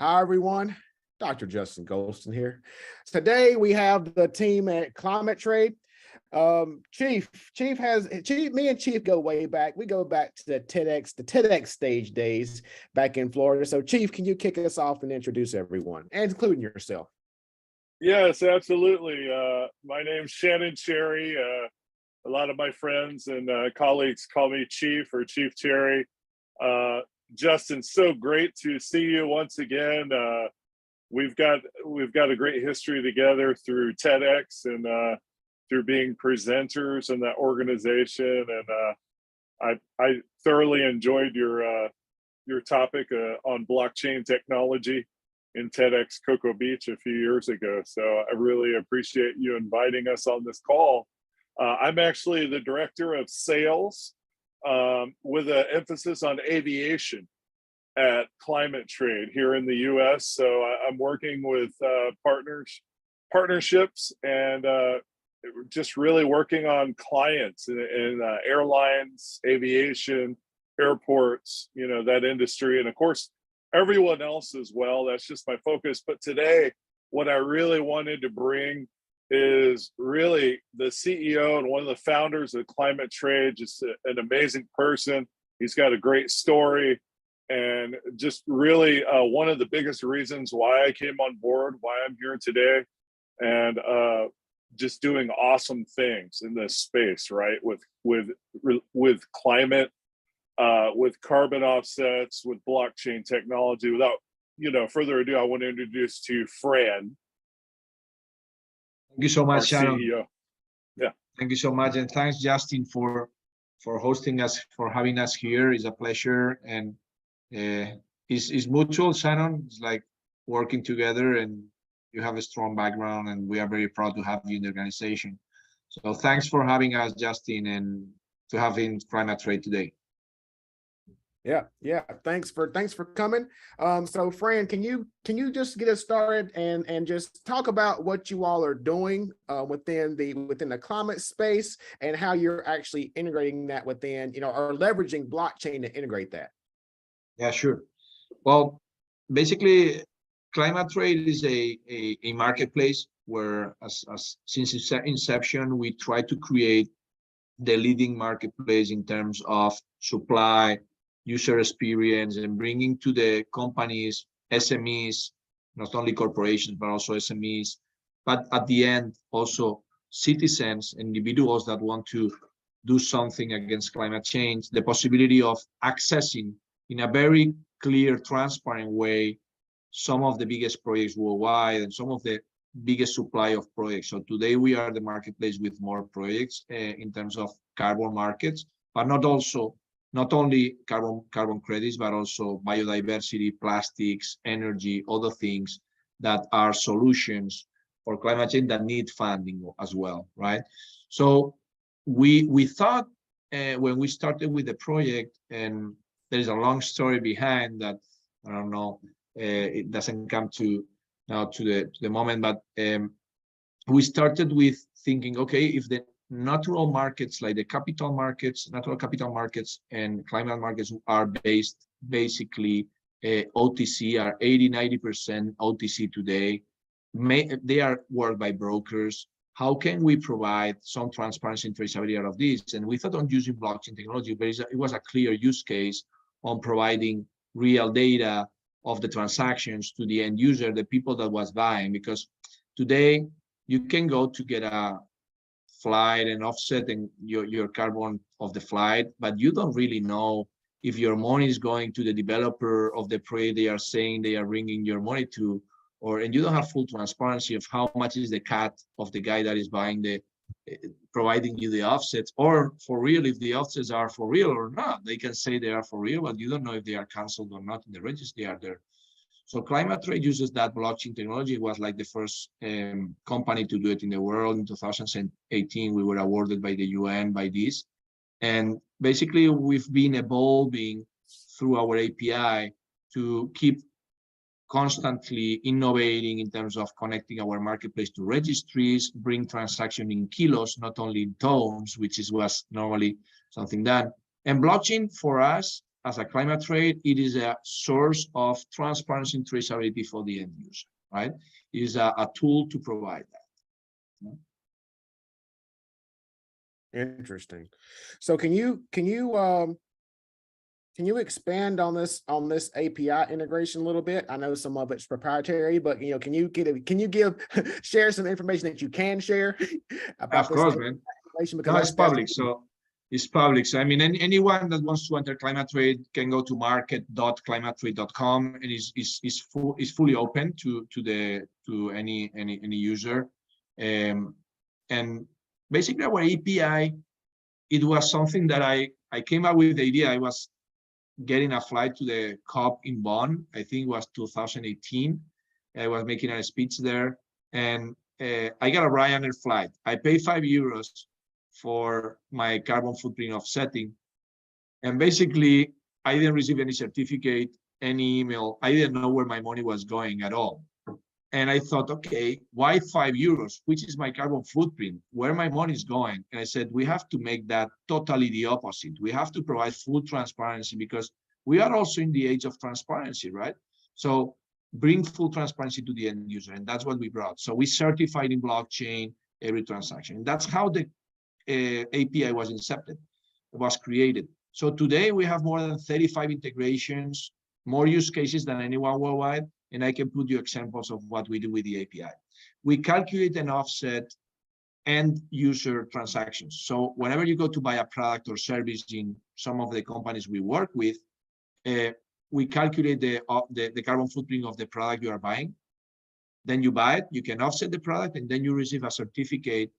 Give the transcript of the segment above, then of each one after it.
Hi, everyone. Dr. Justin Golston here. Today, we have the team at ClimateTrade. Me and Chief go way back. We go back to the TEDx stage days back in Florida. So Chief, can you kick us off and introduce everyone, and including yourself? Yes, absolutely. My name's Shannon Cherry. A lot of my friends and colleagues call me Chief or Chief Cherry. Justin, so great to see you once again. We've got a great history together through TEDx and through being presenters in that organization. And I thoroughly enjoyed your topic on blockchain technology in TEDx Cocoa Beach a few years ago. So I really appreciate you inviting us on this call. I'm actually the director of sales with an emphasis on aviation at ClimateTrade here in the US. So I'm working with partnerships and just really working on clients in airlines, aviation, airports, you know, that industry. And of course, everyone else as well. That's just my focus. But today, what I really wanted to bring is really the CEO and one of the founders of ClimateTrade, just an amazing person. He's got a great story, and just really one of the biggest reasons why I came on board, why I'm here today, and just doing awesome things in this space, right? With climate, with carbon offsets, with blockchain technology. Without further ado, I want to introduce to you Fran. Thank you so much, Shannon. CEO. Yeah. Thank you so much, and thanks, Justin, for hosting us, for having us here. It's a pleasure, and it's mutual, Shannon. It's like working together, and you have a strong background, and we are very proud to have you in the organization. So thanks for having us, Justin, and to having ClimateTrade today. Yeah. Thanks for coming. So Fran, can you just get us started and just talk about what you all are doing within the climate space, and how you're actually integrating that within, or leveraging blockchain to integrate that? Yeah, sure. Well, basically, ClimateTrade is a marketplace where, since its inception, we try to create the leading marketplace in terms of supply, user experience, and bringing to the companies, SMEs, not only corporations, but also SMEs, but at the end, also citizens, individuals that want to do something against climate change, the possibility of accessing in a very clear, transparent way some of the biggest projects worldwide and some of the biggest supply of projects. So today we are the marketplace with more projects in terms of carbon markets, but not only carbon credits, but also biodiversity, plastics, energy, other things that are solutions for climate change that need funding as well, right? So we thought when we started with the project, and there's a long story behind that, I don't know, it doesn't come to the moment, but we started with thinking, okay, if the natural markets like the natural capital markets and climate markets are based basically OTC, are 80-90% OTC today. They are worked by brokers. How can we provide some transparency and traceability out of this? And we thought on using blockchain technology, but it was a clear use case on providing real data of the transactions to the end user, the people that was buying. Because today you can go to get a flight and offsetting your carbon of the flight, but you don't really know if your money is going to the developer of the project they are saying they are bringing your money to, and you don't have full transparency of how much is the cut of the guy that is buying providing you the offsets, or for real, if the offsets are for real or not. They can say they are for real, but you don't know if they are canceled or not in the registry. They are there. So ClimateTrade uses that blockchain technology. It was like the first company to do it in the world. In 2018, we were awarded by the UN by this. And basically, we've been evolving through our API to keep constantly innovating in terms of connecting our marketplace to registries, bring transaction in kilos, not only in tons, which was normally something done. And blockchain for us as a ClimateTrade, it is a source of transparency and traceability for the end user, right? It is a tool to provide that. Interesting. So can you expand on this API integration a little bit? I know some of it's proprietary, but can you share some information that you can share about Of course, man. No, it's public, so it's public. So I mean, anyone that wants to enter ClimateTrade can go to market.climatetrade.com, and is fully open to any user. And basically, our API, it was something that I came up with the idea. I was getting a flight to the COP in Bonn, I think it was 2018. I was making a speech there, and I got a Ryanair flight. I paid €5 for my carbon footprint offsetting, and basically I didn't receive any certificate, any email. I didn't know where my money was going at all. And I thought, okay, why €5? Which is my carbon footprint? Where my money is going? And I said, we have to make that totally the opposite. We have to provide full transparency, because we are also in the age of transparency, right? So bring full transparency to the end user, and that's what we brought. So we certified in blockchain every transaction. And that's how the API was created. So today we have more than 35 integrations, more use cases than anyone worldwide. And I can put you examples of what we do with the API. We calculate and offset end user transactions. So whenever you go to buy a product or service in some of the companies we work with, we calculate the carbon footprint of the product you are buying. Then you buy it, you can offset the product, and then you receive a certificate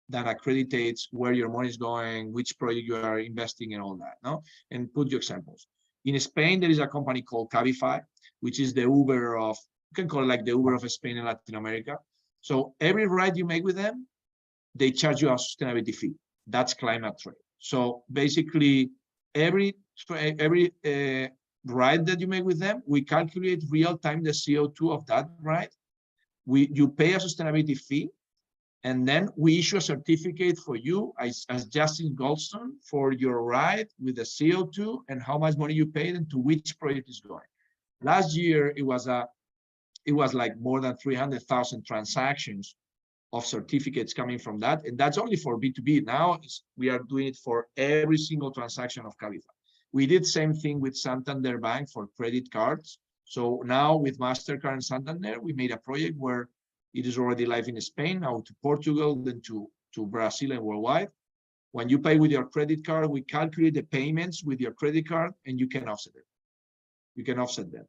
that accreditates where your money is going, which project you are investing in, all that. No, and put your examples. In Spain, there is a company called Cabify, which is the Uber of, you can call it like the Uber of Spain and Latin America. So every ride you make with them, they charge you a sustainability fee. That's ClimateTrade. So basically, every ride that you make with them, we calculate real time the CO2 of that ride. You pay a sustainability fee, and then we issue a certificate for you as Justin Goldstone for your ride with the CO2 and how much money you paid and to which project is going. Last year, it was like more than 300,000 transactions of certificates coming from that, and that's only for B2B. Now we are doing it for every single transaction of Cabify. We did same thing with Santander Bank for credit cards. So now with MasterCard and Santander, we made a project where it is already live in Spain, now to Portugal, then to Brazil and worldwide. When you pay with your credit card, we calculate the payments with your credit card, and you can offset it. You can offset them.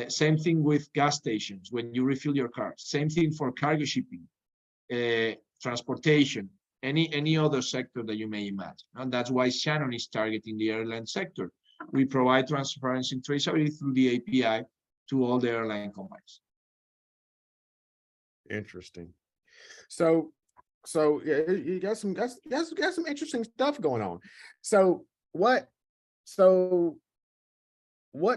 Same thing with gas stations when you refill your car. Same thing for cargo shipping, transportation, any other sector that you may imagine. And that's why Shannon is targeting the airline sector. We provide transparency and traceability through the API to all the airline companies. Interesting. So yeah, you got some interesting stuff going on. So what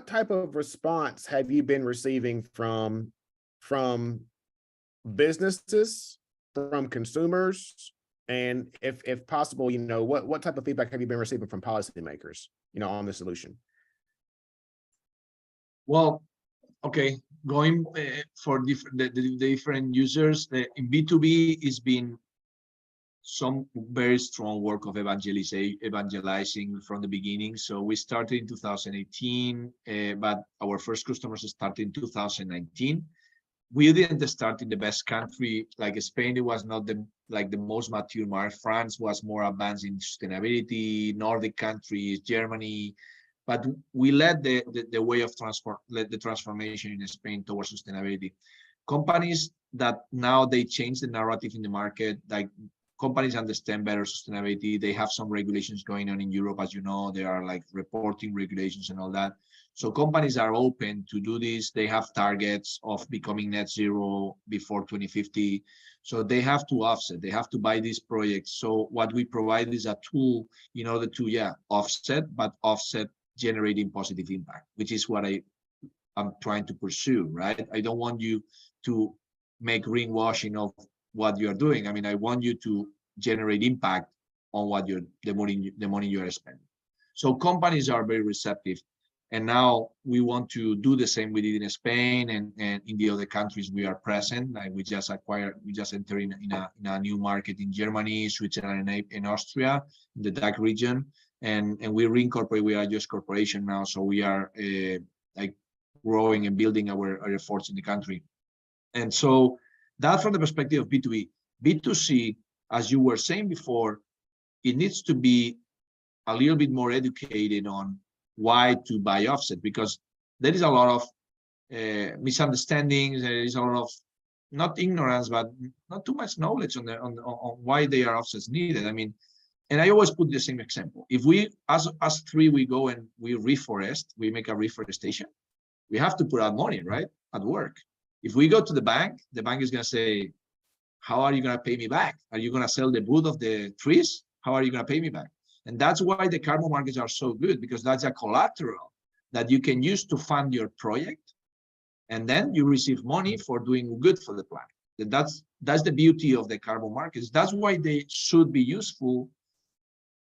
type of response have you been receiving from businesses, from consumers, and if possible, what type of feedback have you been receiving from policymakers, on the solution? Well, okay, going for the different users, in B2B has been some very strong work of evangelizing from the beginning. So we started in 2018, but our first customers started in 2019. We didn't start in the best country like Spain. It was not the most mature market. France was more advanced in sustainability. Nordic countries, Germany. But we led the way of the transformation in Spain towards sustainability. Companies that now they change the narrative in the market, like companies understand better sustainability. They have some regulations going on in Europe, as you know, there are like reporting regulations and all that. So companies are open to do this. They have targets of becoming net zero before 2050. So they have to offset, they have to buy these projects. So what we provide is a tool in order to, offset, but offset generating positive impact, which is what I'm trying to pursue, right? I don't want you to make greenwashing of what you're doing. I mean, I want you to generate impact on what the money you are spending. So companies are very receptive. And now we want to do the same we did in Spain and in the other countries we are present. Like we just entered in a new market in Germany, Switzerland, and Austria, in the DACH region. And we reincorporate, we are a US corporation now. So we are like growing and building our efforts in the country. And so that from the perspective of B2B. B2C, as you were saying before, it needs to be a little bit more educated on why to buy offset, because there is a lot of misunderstandings. There is a lot of not ignorance, but not too much knowledge on why they are offsets needed. I mean, and I always put the same example. If we, as three, we go and we reforest, we make a reforestation, we have to put out money, right, at work. If we go to the bank is going to say, how are you going to pay me back? Are you going to sell the wood of the trees? How are you going to pay me back? And that's why the carbon markets are so good, because that's a collateral that you can use to fund your project. And then you receive money for doing good for the planet. That's the beauty of the carbon markets. That's why they should be useful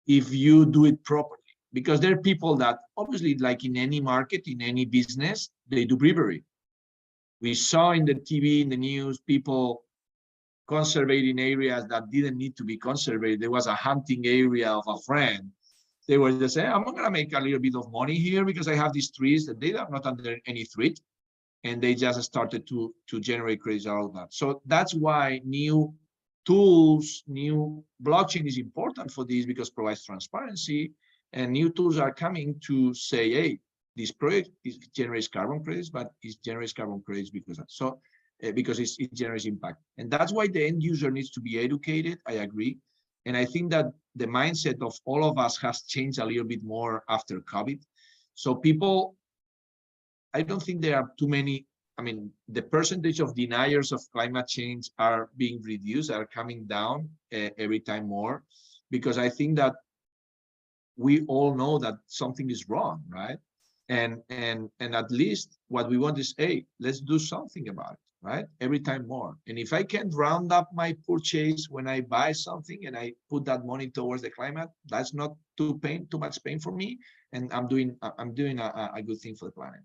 if you do it properly. Because there are people that obviously, like in any market, in any business, they do bribery. We saw in the TV, in the news, people conservating areas that didn't need to be conservated. There was a hunting area of a friend. They were just saying, I'm going to make a little bit of money here because I have these trees that they are not under any threat. And they just started to generate credits out of that. So that's why new tools, new blockchain is important for this, because it provides transparency, and new tools are coming to say, hey, this project generates carbon credits, but it generates carbon credits because of, so because it generates impact. And that's why the end user needs to be educated. I agree. And I think that the mindset of all of us has changed a little bit more after COVID. So people, I don't think there are too many. I mean, the percentage of deniers of climate change are being reduced, are coming down every time more, because I think that we all know that something is wrong, right? And at least what we want is, hey, let's do something about it, right? Every time more. And if I can round up my purchase when I buy something and I put that money towards the climate, that's not too much pain for me, and I'm doing a good thing for the planet.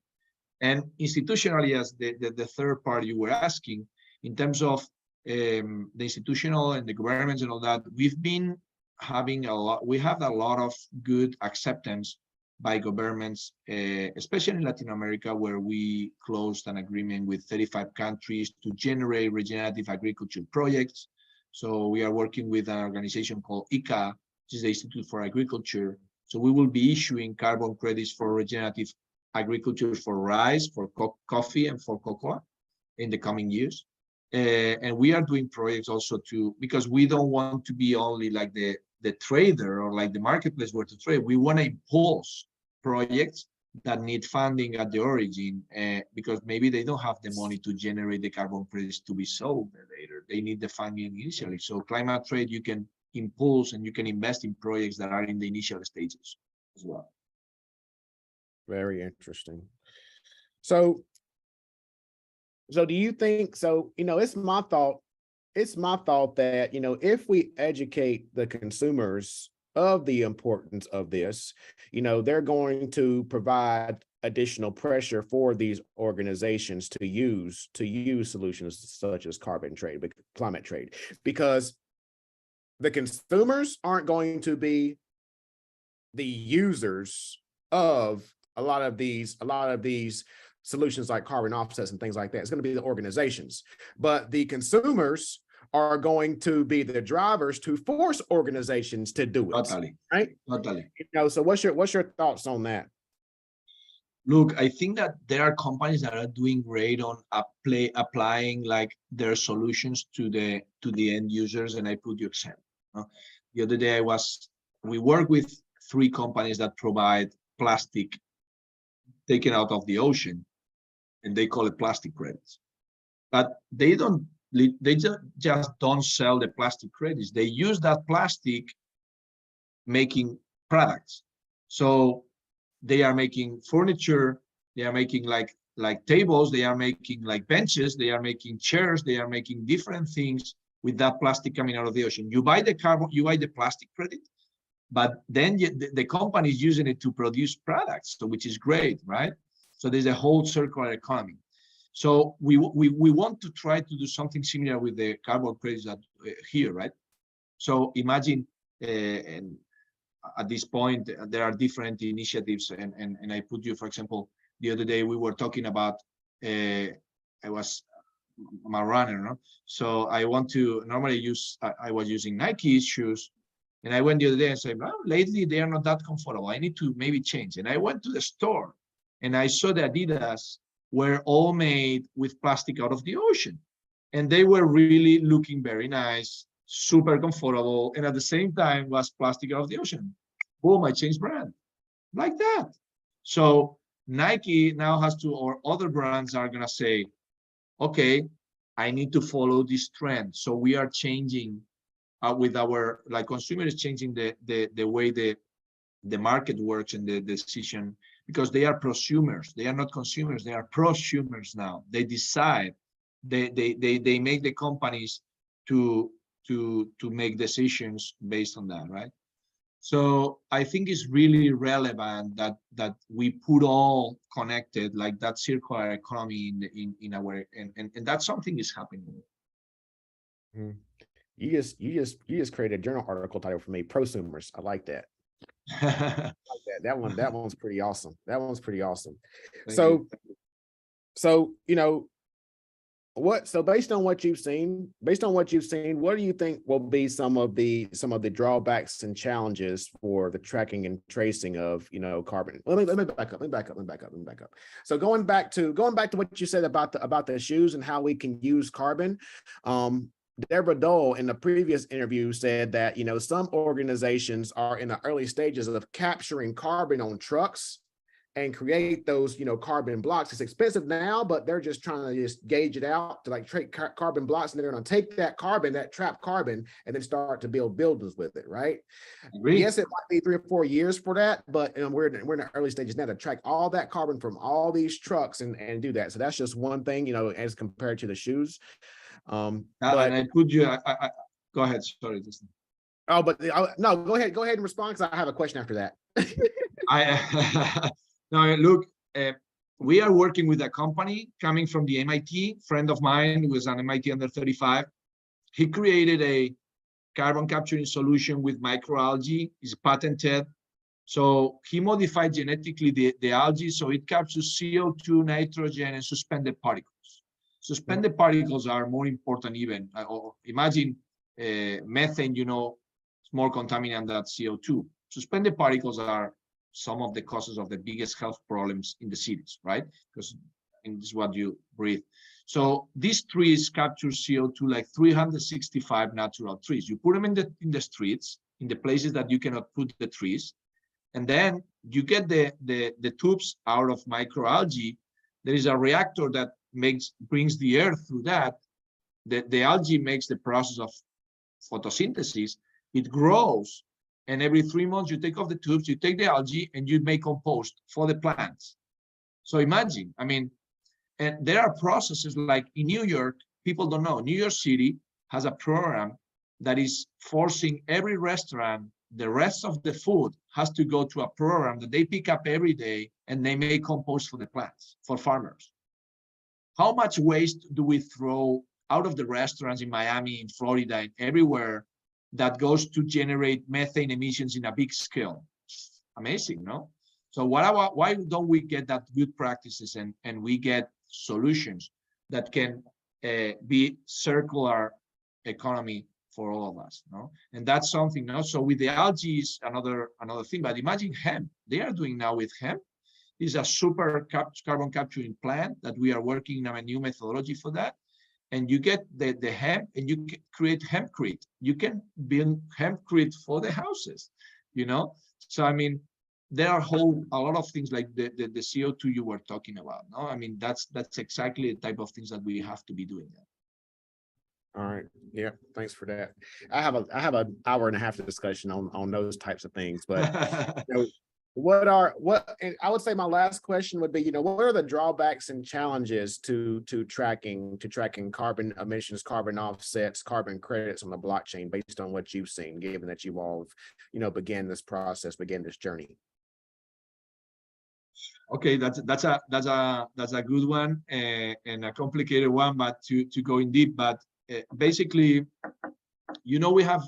And institutionally, as the third part you were asking, in terms of the institutional and the governments and all that, we've been having we have a lot of good acceptance by governments, especially in Latin America, where we closed an agreement with 35 countries to generate regenerative agriculture projects. So we are working with an organization called ICA, which is the Institute for Agriculture. So we will be issuing carbon credits for regenerative agriculture for rice, for coffee, and for cocoa in the coming years. And we are doing projects also because we don't want to be only like the trader or like the marketplace where to trade. We want to impulse projects that need funding at the origin, because maybe they don't have the money to generate the carbon credits to be sold later. They need the funding initially. So ClimateTrade, you can impulse and you can invest in projects that are in the initial stages as well. Very interesting. So do you think, so, it's my thought that, if we educate the consumers of the importance of this, they're going to provide additional pressure for these organizations to use solutions such as ClimateTrade, because the consumers aren't going to be the users of a lot of these solutions like carbon offsets and things like that. It's going to be the organizations, but the consumers are going to be the drivers to force organizations to do it. Totally. Right? Totally. So what's your thoughts on that? Look, I think that there are companies that are doing great on applying like their solutions to the end users. And I put you example. The other day we work with 3 companies that provide plastic taken out of the ocean, and they call it plastic credits. But they just don't sell the plastic credits. They use that plastic making products. So they are making furniture, they are making like tables, they are making like benches, they are making chairs, they are making different things with that plastic coming out of the ocean. You buy the plastic credit, but then the company is using it to produce products, so which is great, right? So there's a whole circular economy. So we want to try to do something similar with the carbon credits that, here, right? So imagine, and at this point, there are different initiatives, and I put you, for example, the other day we were talking about, I'm a runner, no? So I want to normally use, I was using Nike shoes, and I went the other day and said, well, lately they are not that comfortable. I need to maybe change. And I went to the store and I saw the Adidas were all made with plastic out of the ocean. And they were really looking very nice, super comfortable, and at the same time was plastic out of the ocean. Boom, I changed brand. Like that. So Nike now has to, or other brands are gonna say, okay, I need to follow this trend. So we are changing with our, like, consumers changing the way the market works and the decision, because they are prosumers. They are not consumers, they are prosumers now. They decide, they make the companies to make decisions based on that, right? So I think it's really relevant that we put all connected, like that circular economy in our, and that's something is happening. You just created a journal article title for me, prosumers. I like that. I like that. That one's pretty awesome. That one's pretty awesome. So you know what? So based on what you've seen, what do you think will be some of the drawbacks and challenges for the tracking and tracing of, you know, carbon? Let me back up. So going back to what you said about the shoes and how we can use carbon. Deborah Dole in the previous interview said that, you know, some organizations are in the early stages of capturing carbon on trucks and create those, you know, carbon blocks. It's expensive now, but they're just trying to just gauge it out to like trade carbon blocks, and they're going to take that carbon, that trapped carbon, and then start to build buildings with it, right? Yes, it might be 3 or 4 years for that, but we're in the early stages now to track all that carbon from all these trucks and do that. So that's just one thing, you know, as compared to the shoes. And I put you. Go ahead. Sorry. Oh, but no, go ahead and respond, because I have a question after that. No, look, we are working with a company coming from the MIT, friend of mine who was an MIT under 35. He created a carbon capturing solution with microalgae. It's patented. So he modified genetically the algae so it captures CO2, nitrogen, and suspended particles. Suspended particles are more important even. Imagine methane, you know, it's more contaminant than CO2. Suspended particles are some of the causes of the biggest health problems in the cities, right? Because this is what you breathe. So these trees capture CO2 like 365 natural trees. You put them in the streets, in the places that you cannot put the trees, and then you get the tubes out of microalgae. There is a reactor that brings the air through that. The algae makes the process of photosynthesis. It grows, and every 3 months you take off the tubes, you take the algae, and you make compost for the plants. So imagine, I mean, and there are processes like in New York, people don't know, New York City has a program that is forcing every restaurant, the rest of the food has to go to a program that they pick up every day, and they make compost for the plants, for farmers. How much waste do we throw out of the restaurants in Miami, in Florida, and everywhere that goes to generate methane emissions in a big scale? Amazing, no? So why don't we get that good practices and we get solutions that can be circular economy for all of us, no? And that's something, no? So with the algae is another thing, but imagine hemp. They are doing now with hemp. This is a super carbon capturing plant that we are working on a new methodology for that. And you get the hemp, and you create hempcrete. You can build hempcrete for the houses, you know? So, I mean, there are a lot of things like the CO2 you were talking about, no? I mean, that's exactly the type of things that we have to be doing. All right. Yeah. Thanks for that. I have an hour and a half discussion on those types of things, but you know, and I would say my last question would be, you know, what are the drawbacks and challenges to tracking carbon emissions, carbon offsets, carbon credits on the blockchain based on what you've seen, given that you all have, you know, began this journey? Okay, that's a good one and a complicated one, but to go in deep. But basically, you know, we have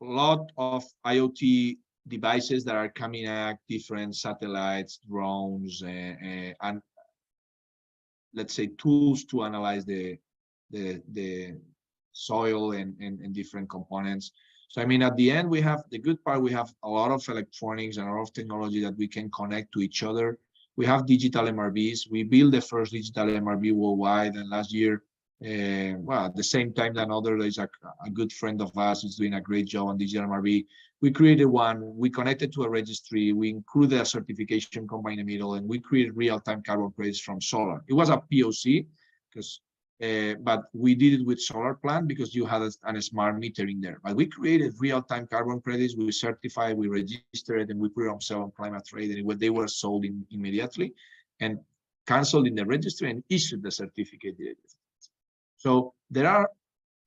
a lot of IoT devices that are coming at different satellites, drones, and let's say tools to analyze the soil and different components. So I mean, at the end, we have the good part. We have a lot of electronics and a lot of technology that we can connect to each other. We have digital MRBs. We built the first digital MRB worldwide, and last year, well, at the same time that another is a good friend of us is doing a great job on digital MRB. We created one. We connected to a registry. We included a certification company in the middle, and we created real-time carbon credits from solar. It was a POC, because but we did it with solar plant because you had a smart metering there. But we created real-time carbon credits. We certified, we registered, and we put it on sale on ClimateTrade, and they were sold immediately and canceled in the registry and issued the certificate. So there are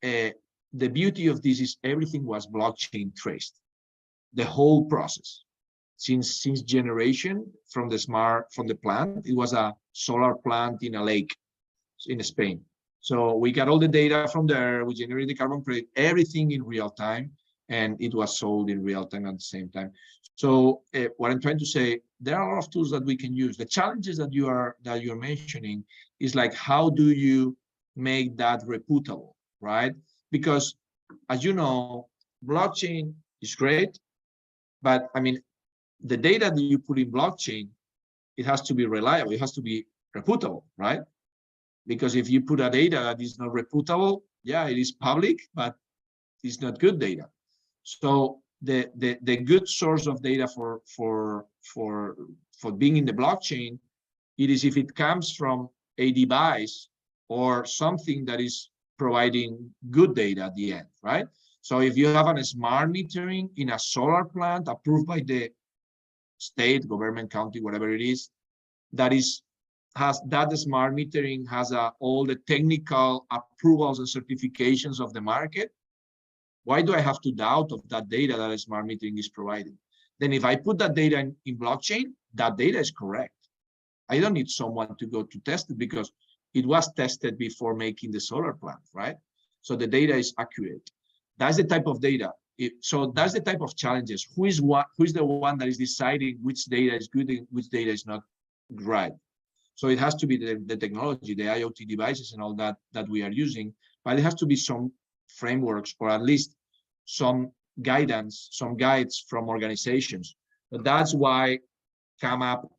the beauty of this is everything was blockchain traced, the whole process since generation from the plant. It was a solar plant in a lake in Spain. So we got all the data from there. We generated the carbon credit, everything in real time, and it was sold in real time at the same time. So what I'm trying to say, there are a lot of tools that we can use. The challenges that you're mentioning is like, how do you make that reputable, right? Because as you know, blockchain is great, but I mean, the data that you put in blockchain, it has to be reliable, it has to be reputable, right? Because if you put a data that is not reputable, yeah, it is public, but it's not good data. So the good source of data for being in the blockchain, it is if it comes from a device or something that is providing good data at the end, right? So if you have a smart metering in a solar plant approved by the state, government, county, whatever it is, has that smart metering has all the technical approvals and certifications of the market, why do I have to doubt of that data that a smart metering is providing? Then if I put that data in blockchain, that data is correct. I don't need someone to go to test it because it was tested before making the solar plant, right? So the data is accurate. That's the type of data. So that's the type of challenges. Who is the one that is deciding which data is good and which data is not right? So it has to be the technology, the IoT devices and all that we are using, but it has to be some frameworks or at least some guidance, some guides from organizations. But that's why come up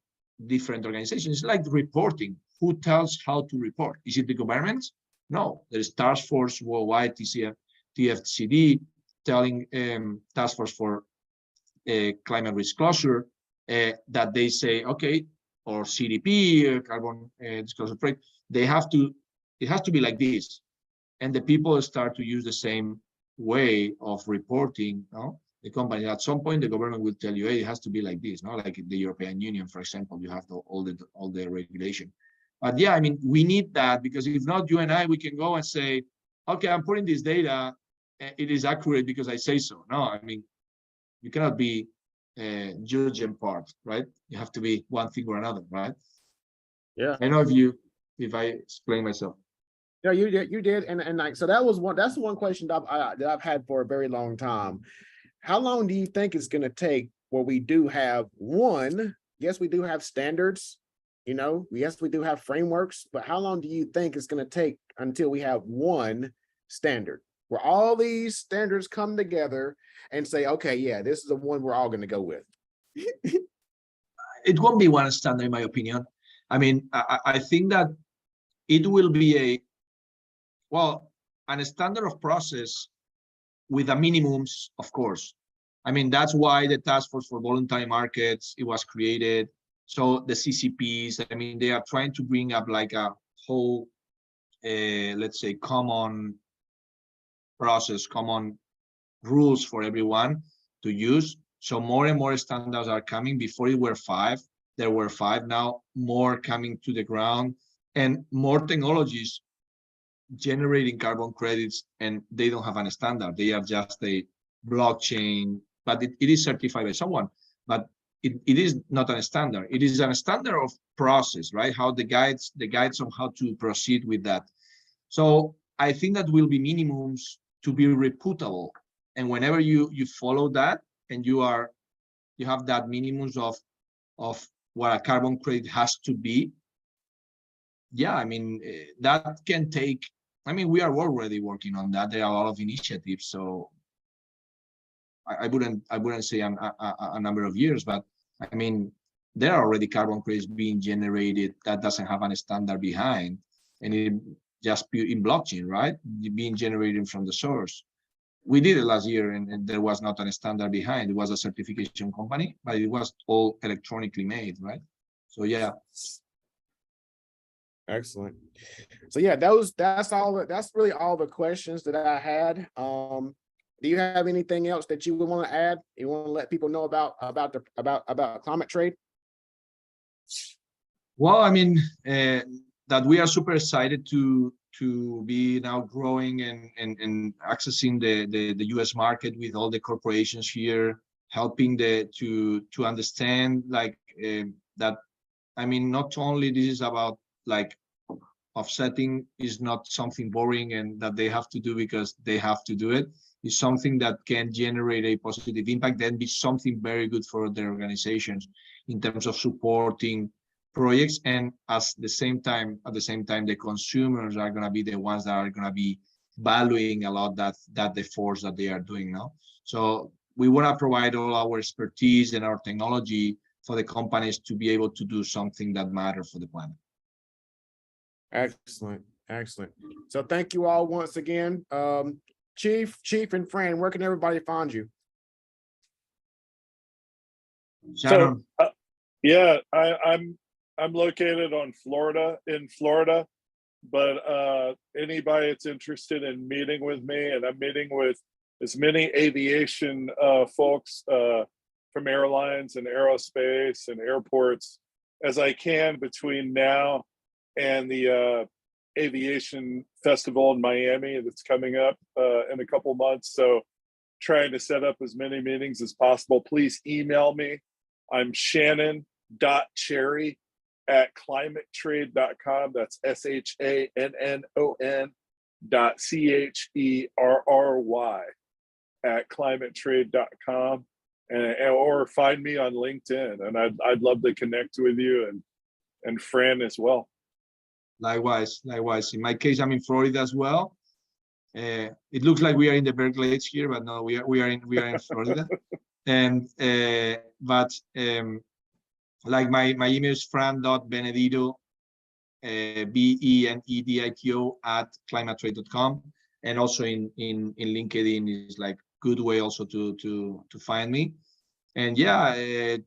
different organizations. It's like reporting. Who tells how to report? Is it the government? No, there is Task Force Worldwide, TFCD, telling Task Force for Climate Risk Disclosure that they say, okay, or CDP, Carbon Disclosure Project, it has to be like this. And the people start to use the same way of reporting, no? The company, at some point, the government will tell you, hey, it has to be like this, no? Like in the European Union, for example, you have all the regulation. But yeah, I mean, we need that because if not, you and I, we can go and say, okay, I'm putting this data, it is accurate because I say so. No, I mean, you cannot be judge and part, right? You have to be one thing or another, right? Yeah. I know if I explain myself. No, you did, and like so that's the one question that I've had for a very long time. How long do you think it's going to take where we do have one? Yes, we do have standards, you know. Yes, we do have frameworks, but how long do you think it's going to take until we have one standard where all these standards come together and say, okay, yeah, this is the one we're all going to go with? It won't be one standard, in my opinion. I mean, I think that it will be a standard of process with the minimums, of course. I mean, that's why the Task Force for Voluntary Markets, it was created. So the CCPs, I mean, they are trying to bring up like a whole, let's say, common process, common rules for everyone to use. So more and more standards are coming. Before it were 5, there were 5. Now more coming to the ground, and more technologies generating carbon credits, and they don't have a standard. They are just a blockchain, but it is certified by someone. But it is not a standard. It is a standard of process, right? How the guides on how to proceed with that. So I think that will be minimums to be reputable. And whenever you follow that, and you have that minimums of what a carbon credit has to be, yeah, I mean, that can take, I mean, we are already working on that. There are a lot of initiatives. So I wouldn't say a number of years, but I mean, there are already carbon credits being generated that doesn't have a standard behind, and it just pure in blockchain, right? Being generated from the source. We did it last year, and there was not a standard behind. It was a certification company, but it was all electronically made, right? So yeah. Excellent. So yeah, that's really all the questions that I had. Do you have anything else that you would want to add? You want to let people know about ClimateTrade? Well, I mean, that we are super excited to be now growing and accessing the US market with all the corporations here, helping to understand like that. I mean, not only this is about like offsetting is not something boring and that they have to do because they have to do it. Is something that can generate a positive impact, then be something very good for their organizations in terms of supporting projects, and at the same time the consumers are going to be the ones that are going to be valuing a lot that the force that they are doing now. So we want to provide all our expertise and our technology for the companies to be able to do something that matters for the planet. Excellent. So thank you all once again. Chief and Fran, where can everybody find you? Shannon. So yeah, I'm located in Florida, but anybody that's interested in meeting with me, and I'm meeting with as many aviation folks from airlines and aerospace and airports as I can between now and the aviation festival in Miami that's coming up in a couple months. So trying to set up as many meetings as possible. Please email me. I'm shannon.cherry@climatetrade.com. That's SHANNON.CHERRY@climatetrade.com, or find me on LinkedIn, and I'd love to connect with you and Fran as well. Likewise. In my case, I'm in Florida as well. It looks like we are in the Berkeley's here, but no, we are in Florida. And like my email is fran.benedito, BENEDITO @climatetrade.com, and also in LinkedIn is like good way also to find me. And yeah,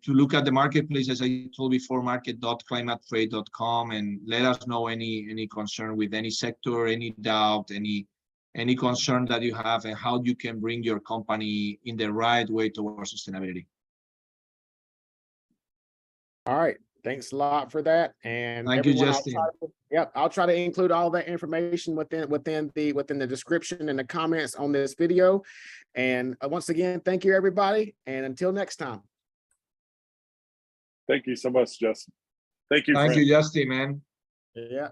to look at the marketplace, as I told before, market.climatetrade.com, and let us know any concern with any sector, any doubt, any concern that you have, and how you can bring your company in the right way towards sustainability. All right. Thanks a lot for that. And thank you, Justin. I'll try to include all that information within the description and the comments on this video. And once again, thank you, everybody. And until next time. Thank you so much, Justin. Thank you. Thank Fran. you, Justin, man. Yeah.